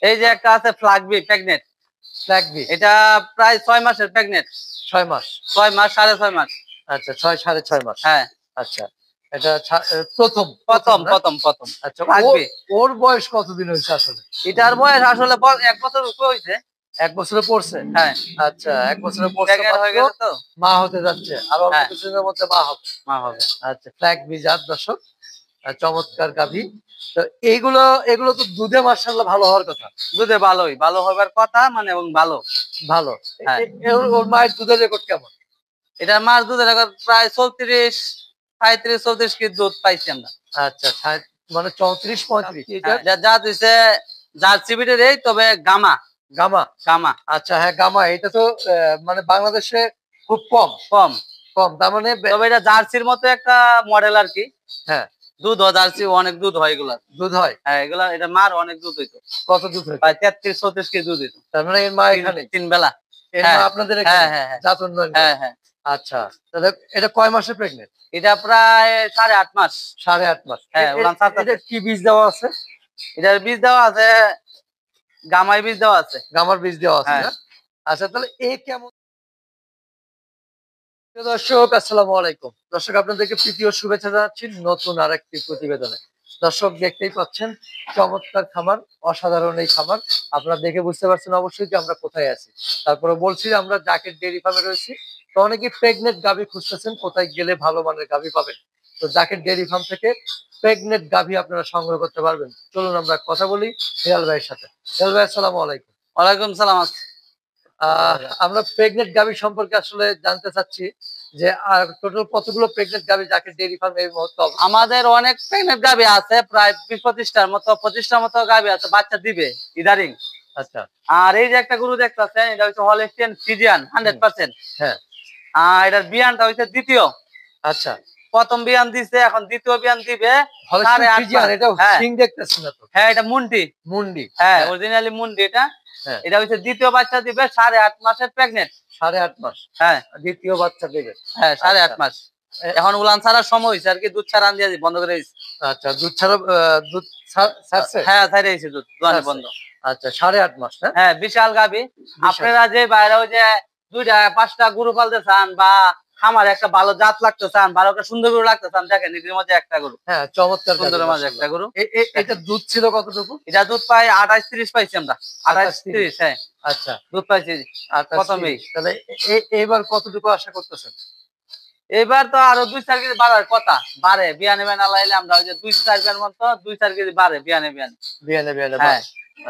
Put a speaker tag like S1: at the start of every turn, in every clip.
S1: এই যে একটা আছে ফ্ল্যাগবি প্রেগনেন্ট।
S2: ফ্ল্যাগবি
S1: এটা প্রায় 6 মাসের প্রেগনেন্ট।
S2: 6 মাস
S1: 6 মাস 6.5 মাস।
S2: আচ্ছা 6 6.5 মাস।
S1: হ্যাঁ
S2: আচ্ছা এটা প্রথম
S1: প্রথম
S2: না?
S1: প্রথম প্রথম
S2: আচ্ছা
S1: ফ্ল্যাগবি।
S2: ওর বয়স কতদিন হয়েছে আসলে?
S1: এটার বয়স আসলে 1 বছর উপরে হইছে।
S2: 1 বছরে পড়ছে।
S1: হ্যাঁ
S2: আচ্ছা 1 বছরে পড়ছে
S1: প্রেগনেন্ট হয়ে গেছে তো।
S2: মা হতে যাচ্ছে আর অল্প
S1: হ্যাঁ
S2: কিছুদিনের মধ্যে মা হবে।
S1: মা হবে।
S2: আচ্ছা ফ্ল্যাগবি জাত দর্শক, চমৎকার গাভী। তো এগুলো এগুলো তো দুধে মাশাআল্লাহ ভালো হওয়ার কথা।
S1: দুধে ভালো হবার কথা মানে এবং ভালো।
S2: ভালো।
S1: হ্যাঁ
S2: ওর মায়ের দুধের রেকর্ড কেমন?
S1: এটা মাস দুধের এখন প্রায় 34 35 34 কেজি দুধ পাইছি আমরা।
S2: আচ্ছা মানে 34 35 এটা
S1: এটা জাত হইছে জার্সি ব্রিডের, এই তবে গামা।
S2: গামা।
S1: গামা
S2: আচ্ছা হ্যাঁ গামা এটা তো মানে বাংলাদেশে খুব কম
S1: কম।
S2: কম তার মানে
S1: তবে এটা জার্সির মতো একটা মডেল আর কি।
S2: হ্যাঁ
S1: দুধ হয় জার্সি, অনেক দুধ হয় এগুলা।
S2: দুধ হয়?
S1: হ্যাঁ এগুলা এটা মার অনেক দুধ হইতো।
S2: কত দুধ হয়?
S1: প্রায় 33 34 কেজি দুধ হইতো।
S2: তার মানে এর মা এখানে
S1: 3 বেলা।
S2: এর মা
S1: হ্যাঁ
S2: আপনাদের
S1: হ্যাঁ
S2: এখানে
S1: হ্যাঁ
S2: জাত উন্নয়ন করে?
S1: হ্যাঁ হ্যাঁ।
S2: আচ্ছা তাহলে এটা কয় মাসে প্রেগনেন্ট?
S1: এটা প্রায় 8.5 মাস।
S2: 8.5 মাস।
S1: হ্যাঁ উড়ান ছাড়তেছে।
S2: এটা কি বীজ দেওয়া আছে?
S1: এটার বীজ দেওয়া আছে, গামাই বীজ দেওয়া আছে।
S2: গামার বীজ দেওয়া আছে
S1: হ্যাঁ
S2: না? আচ্ছা তাহলে কেমন? প্রিয় দর্শক আসসালামু আলাইকুম। দর্শক আপনাদেরকে প্রীতি ও শুভেচ্ছা জানাচ্ছি নতুন আরেকটি প্রতিবেদনে। দর্শক দেখতেই পাচ্ছেন চমৎকার খামার, অসাধারণ এই খামার। আপনারা দেখে বুঝতে পারছেন অবশ্যই যে আমরা কোথায় আছি। তারপরে বলছি আমরা জাকের ডেইরি ফার্মে রয়েছি। তো অনেকে প্রেগনেন্ট গাভী খুঁজতেছেন কোথায় গেলে ভালো মানের গাভী পাবেন। তো জাকের ডেইরি ফার্ম থেকে প্রেগনেন্ট গাভী আপনারা সংগ্রহ করতে পারবেন। চলুন আমরা কথা বলি হেলাল ভাইয়ের সাথে। হেলাল ভাই আসসালামু আলাইকুম।
S1: ওয়ালাইকুম সালাম।
S2: আমরা প্রেগনেন্ট গাভী সম্পর্কে আসলে জানতে চাচ্ছি যে টোটাল কতগুলো প্রেগনেন্ট গাভী জাকের ডেইরি ফার্মে এই মুহূর্তে
S1: আমাদের অনেক প্রেগনেন্ট গাভী আছে, প্রায় 20-25টার মতো 25টার মতো গাভী আছে, বাচ্চা দিবে ইদারিং।
S2: আচ্ছা
S1: আর এই যে একটা গরু দেখতেছেন এটা হচ্ছে হলস্টিয়ান ফ্রিজিয়ান 100%।
S2: হ্যাঁ
S1: এটার বিয়ানটা হচ্ছে দ্বিতীয়।
S2: আচ্ছা
S1: প্রথম বিয়ান দিছে, এখন দ্বিতীয় বিয়ান দিবে।
S2: হলস্টিয়ান ফ্রিজিয়ান এটা
S1: হ্যাঁ
S2: সিং দেখতেছেন না তো?
S1: হ্যাঁ এটা মুন্ডি।
S2: মুন্ডি
S1: হ্যাঁ অরিজিনালি মুন্ডি এটা।
S2: হ্যাঁ
S1: এটা হচ্ছে দ্বিতীয় বাচ্চা দিবে, 8.5 মাসের প্রেগনেন্ট।
S2: 8.5 মাস
S1: হ্যাঁ
S2: দ্বিতীয় বাচ্চা দেবে।
S1: হ্যাঁ 8.5 মাস। এখন উলান ছাড়ার সময় হয়েছে আর কি, দুধ ছাড়া দিয়ে বন্ধ করে দিয়েছি।
S2: আচ্ছা দুধ ছাড়া দুধ ছাড়ছে?
S1: হ্যাঁ ছাড়ে দিয়েছি দুধ, দোয়ানি বন্ধ।
S2: আচ্ছা 8.5 মাস না?
S1: হ্যাঁ বিশাল গাভী। আপনারা যে বাইরে ওই যে 2টা 5টা গরু পালতে চান বা খামার একটা ভালো জাত লাগতে চান, ভালো একটা সুন্দর গরু লাগতে চান, দেখেন এটির মধ্যে একটা গরু।
S2: হ্যাঁ চমৎকার
S1: সুন্দরের মাঝে একটা গরু।
S2: এটা দুধ ছিল কতটুকু?
S1: এটা দুধ পাই 28-30 পাইছি আমরা। 28-30 হ্যাঁ
S2: আচ্ছা
S1: দুধ পাইছি প্রথমেই।
S2: তাহলে এবার কতটুকু আশা করতেছেন?
S1: এবার তো আরো 2-4 কেজি বাড়ার কথা, বাড়ে বিয়ানে বিয়ানে লাইলে আমরা ওই যে 2-4 কেজির মতো 2-4 কেজি বাড়ে বিয়ানে বিয়ানে।
S2: বিয়ানে
S1: হ্যাঁ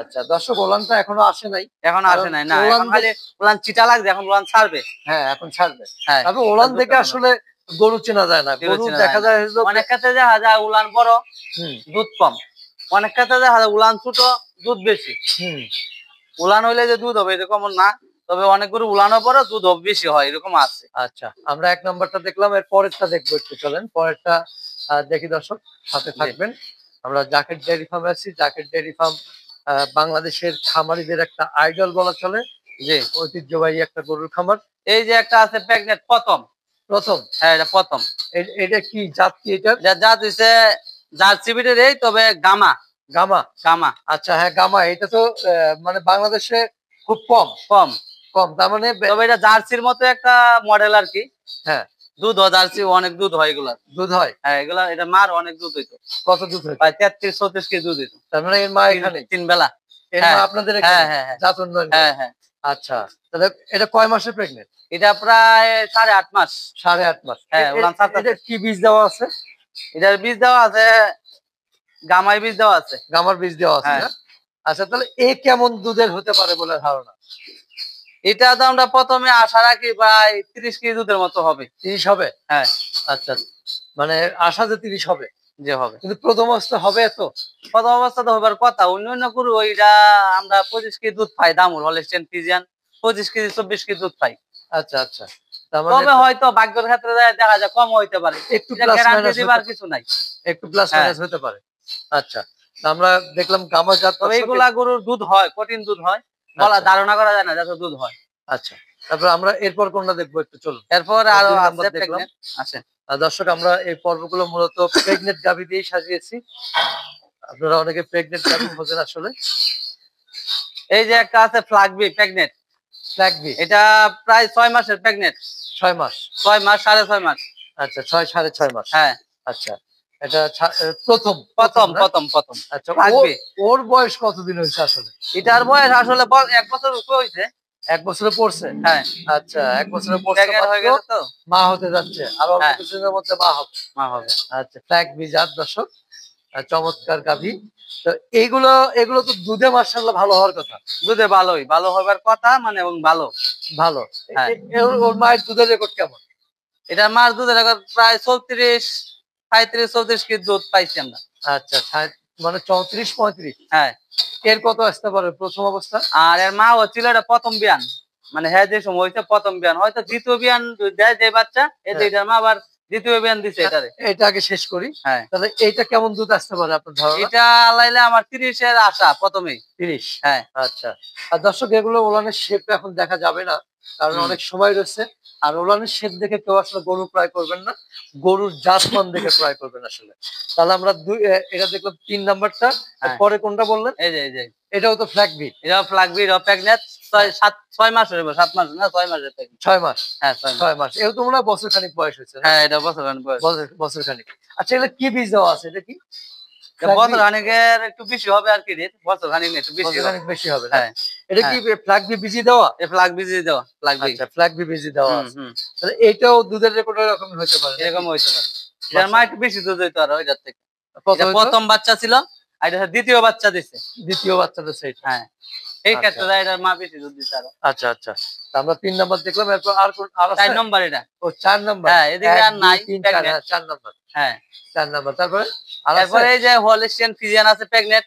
S2: আচ্ছা দর্শক ওলানটা এখনো আসে নাই।
S1: এখন আসে নাই না, এখন খালি ওলান চিটা লাগছে, এখন ওলান ছাড়বে।
S2: হ্যাঁ এখন ছাড়বে।
S1: হ্যাঁ
S2: তবে ওলান দেখে আসলে গরু চেনা যায় না। গরু দেখা যায়
S1: অনেক ক্ষেত্রে দেখা যায় উলান বড় দুধ কম, অনেক ক্ষেত্রে দেখা যায় উলান ছোট দুধ বেশি। উলান হইলে যে দুধ হবে এরকম না, তবে অনেক গরু উলানো বড় দুধ বেশি হয় এরকম আছে।
S2: আচ্ছা আমরা 1 নাম্বারটা দেখলাম, এর পরেরটা দেখবো একটু চলেন পরেরটা দেখি দর্শক সাথে থাকবেন। আমরা জাকের ডেইরি ফার্মে আছি। জাকের ডেইরি ফার্ম বাংলাদেশের খামারিদের একটা আইডল বলা চলে, যে ঐতিহ্যবাহী একটা গরুর খামার।
S1: এই যে একটা আছে প্রেগনেন্ট প্রথম।
S2: হ্যাঁ
S1: এটা প্রথম।
S2: এটা কি জাত? কি এটা?
S1: জাত হইছে জার্সি ব্রিডের, এই তবে গামা। গামা
S2: আচ্ছা হ্যাঁ গামা এটা তো মানে বাংলাদেশে খুব কম
S1: কম
S2: কম তার মানে
S1: তবে এটা জার্সির মতো একটা মডেল আর কি।
S2: হ্যাঁ
S1: দুধ হয় জার্সি, অনেক দুধ হয় এগুলা।
S2: দুধ হয়?
S1: হ্যাঁ এগুলা এটা মার অনেক দুধ হইতো।
S2: কত দুধ হয়?
S1: প্রায় 33-34 কেজি দুধ হইতো।
S2: তার মানে এর মা এখানে
S1: 3 বেলা।
S2: এর মা আপনাদের এখানে?
S1: হ্যাঁ হ্যাঁ
S2: জাত উন্নয়ন।
S1: হ্যাঁ হ্যাঁ।
S2: আচ্ছা তাহলে এটা কয় মাসে প্রেগনেন্ট?
S1: এটা প্রায় 8.5 মাস।
S2: 8.5 মাস।
S1: হ্যাঁ
S2: এটা কি বীজ দেওয়া আছে?
S1: এটার বীজ দেওয়া আছে, গামাই বীজ দেওয়া আছে।
S2: গামার বীজ দেওয়া আছে না? আচ্ছা তাহলে কেমন দুধের হতে পারে বলে ধারণা?
S1: এটা তো আমরা প্রথমে আশা রাখি প্রায় 30 কেজি দুধের মতো হবে।
S2: 30 হবে?
S1: হ্যাঁ
S2: আচ্ছা মানে আশা যে 30 হবে
S1: যে হবে,
S2: কিন্তু প্রথম অবস্থা হবে এত?
S1: প্রথম অবস্থা তো হবার কথা। অন্যান্য গরু ওইটা আমরা 25 কেজি দুধ পাই, দামুর হলস্টিয়ান ফ্রিজিয়ান 25 কেজি 24 কেজি দুধ পাই।
S2: আচ্ছা আচ্ছা
S1: তবে হয়তো ভাগ্যের ক্ষেত্রে দেখা যায় কম হইতে পারে,
S2: একটু প্লাস মাইনাস
S1: দিবার কিছু নাই,
S2: একটু প্লাস মাইনাস হতে পারে। আচ্ছা আমরা দেখলাম গামা জাত।
S1: তবে এইগুলা গরুর দুধ হয়, কঠিন দুধ হয়, বলা ধারণা করা যায় না যত দুধ হয়।
S2: আচ্ছা তারপর আমরা এরপর কোনটা দেখবো একটু চলুন।
S1: এরপর আরো
S2: আছে প্রেগনেন্ট আছে। দর্শক আমরা এই পর্বগুলো মূলত প্রেগনেন্ট গাভী দিয়েই সাজিয়েছি। আপনারা অনেকে প্রেগনেন্ট গাভী খোঁজেন আসলে।
S1: এই যে একটা আছে ফ্ল্যাগবি প্রেগনেন্ট।
S2: ফ্ল্যাগবি
S1: এটা প্রায় 6 মাসের প্রেগনেন্ট।
S2: 6 মাস।
S1: 6 মাস 6.5 মাস।
S2: আচ্ছা 6 6.5 মাস।
S1: হ্যাঁ
S2: আচ্ছা এটা প্রথম
S1: প্রথম
S2: না?
S1: প্রথম প্রথম
S2: আচ্ছা
S1: ফ্ল্যাগবি।
S2: ওর বয়স কতদিন হয়েছে আসলে?
S1: এটার বয়স আসলে 1 বছর উপরে হইছে।
S2: 1 বছরে পড়ছে।
S1: হ্যাঁ
S2: আচ্ছা 1 বছরে পড়ছে
S1: প্রেগনেন্ট হয়ে
S2: মাত্র,
S1: গেছে তো।
S2: মা হতে যাচ্ছে আর অল্প
S1: হ্যাঁ
S2: কিছুদিনের মধ্যে মা হবে।
S1: মা হবে।
S2: আচ্ছা ফ্ল্যাগবি জাত দর্শক, চমৎকার গাভী। তো এগুলো এগুলো তো দুধে মাশাআল্লাহ ভালো হওয়ার কথা।
S1: দুধে ভালো হবার কথা মানে এবং ভালো।
S2: ভালো।
S1: হ্যাঁ
S2: ওর মায়ের দুধের রেকর্ড কেমন?
S1: এটা মার দুধের এখন প্রায় 34 35 34 কেজি দুধ পাইছি আমরা।
S2: আচ্ছা মানে 34 35।
S1: হ্যাঁ
S2: এর কত আসতে পারে প্রথম অবস্থা?
S1: আর এর মা হচ্ছিল এটা প্রথম বিয়ান, মানে হ্যাঁ যে সময় হয়েছে প্রথম বিয়ান, হয়তো দ্বিতীয় বিয়ান দেয় যে বাচ্চা এই
S2: হ্যাঁ।
S1: এটার মা আবার দ্বিতীয় বিয়ান দিছে এটারে।
S2: এটা আগে শেষ করি।
S1: হ্যাঁ
S2: তাহলে এইটা কেমন দুধ আসতে পারে আপনার ধারণা?
S1: এটা লাইলে আমার 30 এর আশা প্রথমেই।
S2: 30।
S1: হ্যাঁ
S2: আচ্ছা। আর দর্শক এগুলো ওলানের শেপ এখন দেখা যাবে না, কারণ
S1: হুম।
S2: অনেক সময় রয়েছে। আর ওলানের শেপ দেখে কেউ আসলে গরু ক্রয় করবেন না, গরুর জাতমান দেখে ক্রয় করবেন আসলে। তাহলে আমরা এটা দেখলাম 3 নাম্বারটা।
S1: হ্যাঁ
S2: পরে কোনটা বললেন?
S1: এই যে
S2: এটাও তো ফ্ল্যাগবি।
S1: এটা ফ্ল্যাগবি এটা প্রেগনেন্ট 6 মাস হইব, 7 মাস না 6 মাসের প্রেগনেন্ট।
S2: 6 মাস।
S1: হ্যাঁ 6 মাস।
S2: 6 মাস। এও তো মনে হয় বছর খানিক বয়স হয়েছে না?
S1: হ্যাঁ এটা বছর বয়স।
S2: বছর খানিক। আচ্ছা এগুলো কি বীজ দেওয়া আছে? এটা কি?
S1: বছর খানিকের একটু বেশি হবে আর কি রেট, বছর খানিক একটু বেশি
S2: বছর
S1: হবে।
S2: খানিক বেশি হবে না?
S1: হ্যাঁ
S2: এটা কি ফ্ল্যাগবি বীজই দেওয়া?
S1: এই ফ্ল্যাগবি দিয়ে দেওয়া ফ্ল্যাগবি।
S2: আচ্ছা ফ্ল্যাগবি বীজই দেওয়া
S1: হুম
S2: আছে।
S1: হুম
S2: তাহলে এটাও দুধের রেকর্ড এরকম হতে পারে নাকি?
S1: এরকম হইতে পারে। এটার মা একটু বেশি দুধ হইতো আর ওইটার থেকে।
S2: কত
S1: এটা
S2: হইতো?
S1: প্রথম বাচ্চা ছিল আর এটা দ্বিতীয় বাচ্চা দিছে।
S2: দ্বিতীয় বাচ্চাটা সেইটা।
S1: হ্যাঁ এই
S2: আচ্ছা।
S1: ক্ষেত্রে এটার মা বেশি দুধ দিছে আরো।
S2: আচ্ছা আচ্ছা। তা আমরা 3 নাম্বার দেখলাম, এরপর আর আছে?
S1: 4 নম্বর এটা।
S2: ও 4 নাম্বার।
S1: হ্যাঁ এদিকে
S2: 1
S1: আর
S2: 2
S1: নাই
S2: 3 4,
S1: প্রেগনেন্ট।
S2: হ্যাঁ 4 নাম্বার।
S1: হ্যাঁ
S2: 4 নাম্বার। তারপরে আর আছে?
S1: তারপরে এই যে হলিস্টিয়ান ফ্রিজিয়ান আছে প্রেগনেন্ট।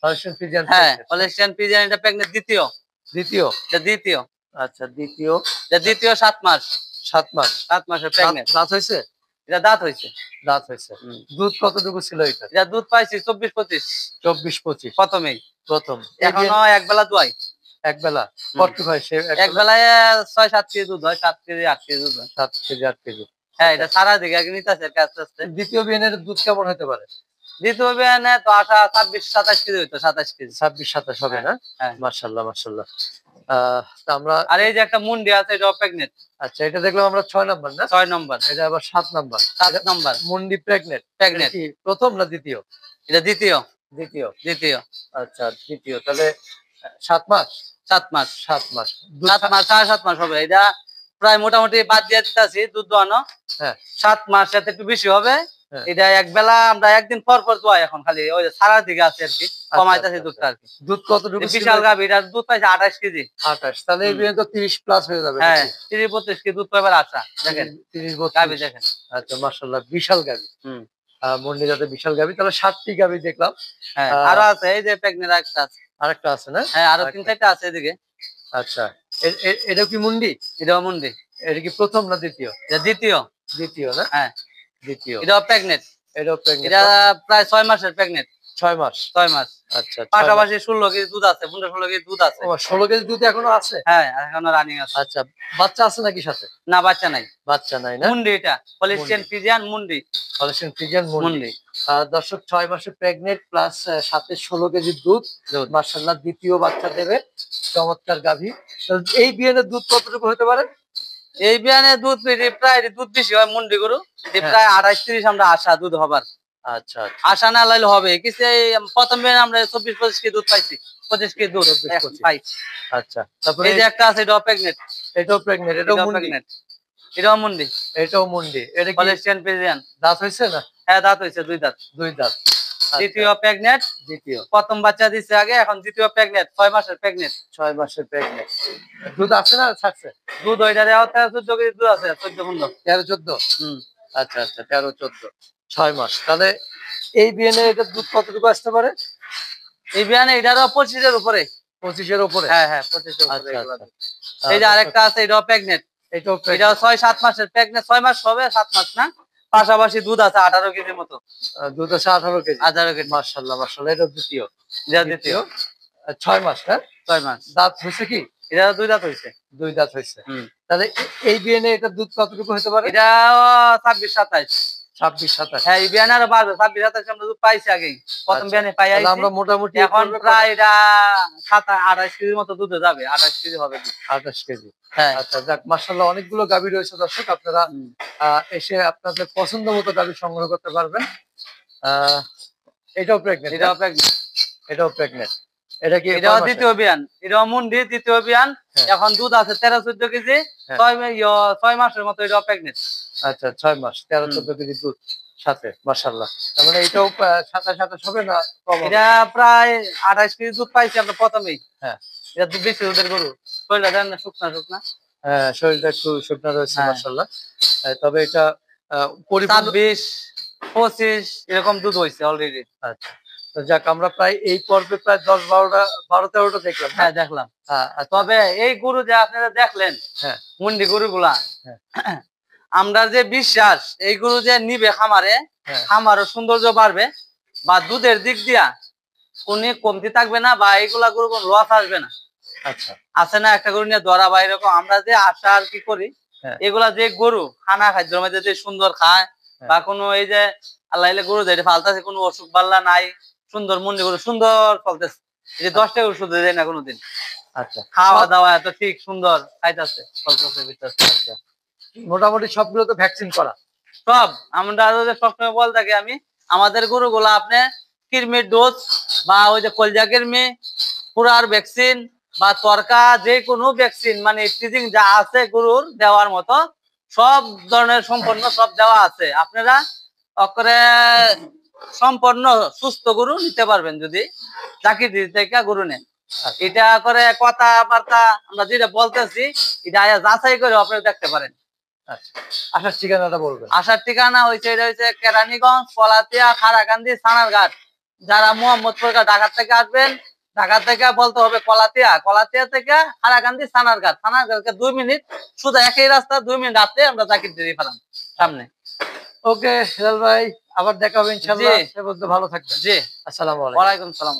S2: হলিস্টিয়ান ফ্রিজিয়ান
S1: হ্যাঁ
S2: প্রেগনেন্ট।
S1: হলিস্টিয়ান ফ্রিজিয়ান এটা প্রেগনেন্ট দ্বিতীয়।
S2: দ্বিতীয়।
S1: এটা দ্বিতীয়।
S2: আচ্ছা দ্বিতীয়।
S1: এটা দ্বিতীয় 7 মাস।
S2: 7 মাস।
S1: 7 মাসের প্রেগনেন্ট।
S2: দাঁত হইছে?
S1: এটা দাঁত হইছে।
S2: দাঁত হইছে।
S1: হুম।
S2: দুধ কতটুকু ছিল এটা?
S1: এটা দুধ পাইছি 24 25
S2: 24 25
S1: প্রথমেই।
S2: প্রথম।
S1: এখনো এক বেলা দুয়াই।
S2: এক বেলা
S1: হুম।
S2: কতটুকু হয় সে
S1: এক বেলায় 6 7 কেজি দুধ হয়, 7 কেজি 8 কেজি দুধ হয়।
S2: 7 কেজি 8 কেজি।
S1: হ্যাঁ এটা সারা দিকে আগে নিতেছে আস্তে আস্তে।
S2: দ্বিতীয় বিয়ানের দুধ কেমন হতে পারে?
S1: দ্বিতীয় বিয়ানে তো আশা 26 27 কেজি হইতো, 27 কেজি।
S2: 26 27 হবে না?
S1: হ্যাঁ
S2: মাশাআল্লাহ মাশাআল্লাহ। তা আমরা
S1: আর এই যে একটা মুন্ডি আছে এটা প্রেগনেন্ট।
S2: আচ্ছা এটা দেখলাম আমরা 6 নাম্বার না?
S1: 6 নম্বর।
S2: এটা আবার 7 নাম্বার।
S1: 7 নম্বর
S2: মুন্ডি প্রেগনেন্ট।
S1: প্রেগনেন্ট।
S2: কি প্রথম না দ্বিতীয়?
S1: এটা দ্বিতীয়।
S2: দ্বিতীয়।
S1: দ্বিতীয়
S2: আচ্ছা দ্বিতীয়। তাহলে 7 মাস?
S1: 7 মাস।
S2: 7 মাস।
S1: 7 মাস 7.5 মাস হবে। এটা প্রায় মোটামুটি বাদ দিয়ে দিতেছি দুধ দোয়ানো।
S2: হ্যাঁ
S1: 7 মাস এতে একটু বেশি হবে।
S2: হ্যাঁ।
S1: এটা এক বেলা আমরা একদিন পর পর দোয়াই এখন, খালি ওই যে সারার দিকে আছে আর কি, কমাইতেছি দুধটা আর কি।
S2: দুধ কতটুকু ছিল?
S1: বিশাল গাভী, এটার দুধ পাইছে 28 কেজি।
S2: 28। তাহলে এই বিয়ে তো 30 প্লাস হয়ে যাবে
S1: হ্যাঁ
S2: নাকি?
S1: 30 32 কেজি দুধ পাইবার আশা। দেখেন
S2: 30
S1: গাভী
S2: 32।
S1: দেখেন।
S2: আচ্ছা মাশাআল্লাহ বিশাল গাভী।
S1: হুম
S2: মুন্ডি জাতের বিশাল গাভী। তাহলে 7টি গাভী দেখলাম।
S1: হ্যাঁ
S2: আহ,
S1: আরো আছে এই যে প্রেগনেন্ট একটা আছে।
S2: আরেকটা আছে না?
S1: হ্যাঁ আরো
S2: আরেকটা।
S1: 3 4টা আছে এদিকে।
S2: আচ্ছা এটা কি মুন্ডি?
S1: এটাও মুন্ডি।
S2: এটা কি প্রথম না দ্বিতীয়?
S1: এটা দ্বিতীয়।
S2: দ্বিতীয় না?
S1: হ্যাঁ
S2: দ্বিতীয়।
S1: এটাও প্রেগনেন্ট।
S2: এটাও প্রেগনেন্ট।
S1: এটা প্রায় 6 মাসের প্রেগনেন্ট।
S2: 6 মাস।
S1: 6 মাস।
S2: আচ্ছা 6 মাস।
S1: পাশাপাশি 16 কেজি দুধ আছে, 15 16 কেজি দুধ আছে।
S2: ও 16 কেজি দুধ এখনো আছে?
S1: হ্যাঁ এখনো রানিং আছে।
S2: আচ্ছা বাচ্চা আছে নাকি সাথে?
S1: না বাচ্চা নাই।
S2: বাচ্চা নাই না?
S1: মুন্ডি এটা হলিস্টিয়ান ফ্রিজিয়ান মুন্ডি।
S2: হলিস্টিয়ান ফ্রিজিয়ান মুন্ডি।
S1: মুন্ডি
S2: দর্শক 6 মাসে প্রেগনেন্ট প্লাস সাথে 16 কেজি দুধ।
S1: দুধ।
S2: মাশাআল্লাহ দ্বিতীয় বাচ্চা দেবে, চমৎকার গাভী। এই বিয়ানের দুধ কতটুকু হতে পারে?
S1: এই বিয়ানে দুধ প্রায় দুধ বেশি হয় মুন্ডি গরু। এটি
S2: হ্যাঁ।
S1: প্রায় 28 30 আমরা আশা দুধ হবার।
S2: আচ্ছা আচ্ছা।
S1: আশা না লাইলে হবে কিছু। এই প্রথম বিয়ানে আমরা 24 25 কেজি দুধ পাইছি, 25 কেজি দুধ
S2: 24
S1: এখন
S2: 25
S1: পাই।
S2: আচ্ছা তারপরে
S1: এই যে একটা আছে এটাও প্রেগনেন্ট।
S2: এটাও প্রেগনেন্ট, এটাও মুন্ডি।
S1: প্রেগনেন্ট। এটাও মুন্ডি।
S2: এটাও মুন্ডি। এটা কি
S1: হলিস্টিয়ান ফ্রিজিয়ান।
S2: দাঁত হইছে না?
S1: হ্যাঁ দাঁত হইছে 2 দাঁত।
S2: 2 দাঁত। আচ্ছা,
S1: দ্বিতীয় প্রেগনেন্ট।
S2: দ্বিতীয়।
S1: প্রথম বাচ্চা দিছে আগে, এখন দ্বিতীয় প্রেগনেন্ট 6 মাসের প্রেগনেন্ট।
S2: 6 মাসের প্রেগনেন্ট। দুধ আছে না ছাড়ছে?
S1: দুধ ওইটারে 14 কেজি দুধ আছে, 14 15।
S2: 13 14।
S1: হুম
S2: আচ্ছা আচ্ছা 13 14 6 মাস। তাহলে এই বিয়ানে এটা দুধ কতটুকু আসতে পারে?
S1: এই বিয়ানে এটারও 25 এর উপরে।
S2: 25 এর উপরে?
S1: হ্যাঁ হ্যাঁ 25 এর উপরে
S2: আচ্ছা
S1: এগুলা
S2: আচ্ছা।
S1: দুধ। এই যে আরেকটা আছে এটাও প্রেগনেন্ট।
S2: এটাও
S1: এটাও
S2: প্রেগনেন্ট।
S1: 6 7 মাসের প্রেগনেন্ট, 6 মাস হবে 7 মাস না। পাশাপাশি দুধ আছে 18 কেজির মতো।
S2: দুধ আছে 18 কেজি।
S1: 18 কেজি।
S2: মাশাআল্লাহ মাশাআল্লাহ। এটা দ্বিতীয়।
S1: এটা দ্বিতীয়।
S2: 6 মাস হ্যাঁ?
S1: 6 মাস।
S2: দাঁত হইছে কি?
S1: এটা 2 দাঁত হইছে।
S2: 2 দাঁত হইছে।
S1: হুম
S2: তাহলে এই বিয়ানে এটা দুধ কতটুকু হতে পারে?
S1: এটা 26 27।
S2: 26-27।
S1: হ্যাঁ, এই বিয়ানে আরো বাড়বে, 26-27 আমরা দুধ পাইছি আগেই, প্রথম
S2: আচ্ছা,
S1: বিয়ানে পাই
S2: তাহলে
S1: আইছি।
S2: আমরা মোটামুটি
S1: এখন প্রায় এটা 28 কেজির মতো দুধে যাবে, 28 কেজি হবে দুধ।
S2: 28 কেজি।
S1: হ্যাঁ।
S2: আচ্ছা, যাক মাশাআল্লাহ, অনেকগুলো গাভী রয়েছে দর্শক, আপনারা এসে আপনাদের পছন্দ মতো গাভী সংগ্রহ করতে পারবেন। এটাও প্রেগনেন্ট?
S1: এটাও প্রেগনেন্ট।
S2: এটাও প্রেগনেন্ট। এটা কি
S1: এটাও দ্বিতীয় বিয়ান, এটাও মুন্ডি দ্বিতীয় বিয়ান।
S2: হ্যাঁ।
S1: এখন দুধ আছে 13-14 কেজি,
S2: হ্যাঁ।
S1: 6 মাসের মতো এটাও প্রেগনেন্ট।
S2: আচ্ছা, 6 মাস 13-14 কেজি দুধ সাথে, মাশাআল্লাহ। তার মানে এটাও 27-27 হবে না কম হবে?
S1: এটা প্রায় 28 কেজি দুধ পাইছি আমরা প্রথমেই।
S2: হ্যাঁ।
S1: এটা দুধ বেশি দুধের গরু, শরীরটা দেন না শুকনা শুকনা।
S2: হ্যাঁ, শরীরটা একটু শুকনা রয়েছে,
S1: হ্যাঁ।
S2: মাশাআল্লাহ। তবে এটা পরিপূর্ণ
S1: 26-25 এরকম দুধ হয়েছে অলরেডি।
S2: আচ্ছা, তো যাক আমরা প্রায় এই পর্বে প্রায় 10-12টা দেখলাম।
S1: হ্যাঁ, দেখলাম।
S2: আচ্ছা।
S1: তবে এই গরু যে আপনারা দেখলেন,
S2: হ্যাঁ,
S1: মুন্ডি গরুগুলা,
S2: হ্যাঁ।
S1: আমরা যে বিশ্বাস এই গরু যে নিবে খামারে,
S2: হ্যাঁ।
S1: খামারও সৌন্দর্য বাড়বে, বা দুধের দিক দিয়া কোনো কমতি থাকবে না, বা এইগুলা গরু কোনো লস আসবে না।
S2: আচ্ছা,
S1: আছে না একটা গরু নিয়ে ধরা, বা এরকম আমরা যে আশা আর কি করি,
S2: হ্যাঁ।
S1: এগুলা যে গরু খানা খাদ্যের মধ্যে যে সুন্দর খায়,
S2: হ্যাঁ।
S1: বা কোনো এই যে আল্লাহ গরু যেটা ফালতাছে, কোনো অসুখ বাল্লা নাই, সুন্দর মুন্ডি গরু সুন্দর চলতেছে, এই যে 10 টাকা ওষুধ দেয় না কোনোদিন।
S2: আচ্ছা,
S1: খাওয়া দাওয়া এত ঠিক সুন্দর খাইতেছে, চলতেছে ভিতরে।
S2: আচ্ছা, মোটামুটি সবগুলো তো ভ্যাকসিন করা?
S1: সব আমরা সবসময় বল থাকি আমি, আমাদের গরুগুলা আপনি কৃমির ডোজ, বা ওই যে কলজা কৃমি, পুরার ভ্যাকসিন, বা তরকা, যে কোনো ভ্যাকসিন মানে টিজিং যা আছে গরুর দেওয়ার মতো সব ধরনের সম্পন্ন সব দেওয়া আছে। আপনারা অকরে সম্পন্ন সুস্থ গরু নিতে পারবেন যদি চাকরি থেকে গরু নেন। এটা করে কথাবার্তা আমরা যেটা বলতেছি, এটা যাচাই করে আপনারা দেখতে পারেন।
S2: আচ্ছা, আসার ঠিকানাটা বলবেন?
S1: আসার ঠিকানা হয়েছে, এটা হচ্ছে কেরানীগঞ্জ, পলাতিয়া, খারাকান্দি, সানারঘাট। যারা মোহাম্মদপুর ঢাকা থেকে আসবেন, ঢাকা থেকে বলতে হবে কলাতিয়া, কলাতিয়া থেকে খারাকান্দি, সানারঘাট, সানারঘাটকে 2 মিনিট, শুধু একই রাস্তা, 2 মিনিট আসলে আমরা চাকরি দিয়ে ফেলাম সামনে।
S2: ওকে হেলাল ভাই, আবার দেখা হবে ইনশাআল্লাহ। সে বলতে ভালো থাকবেন।
S1: জি,
S2: আসসালামু আলাইকুম।
S1: ওয়ালাইকুম সালাম।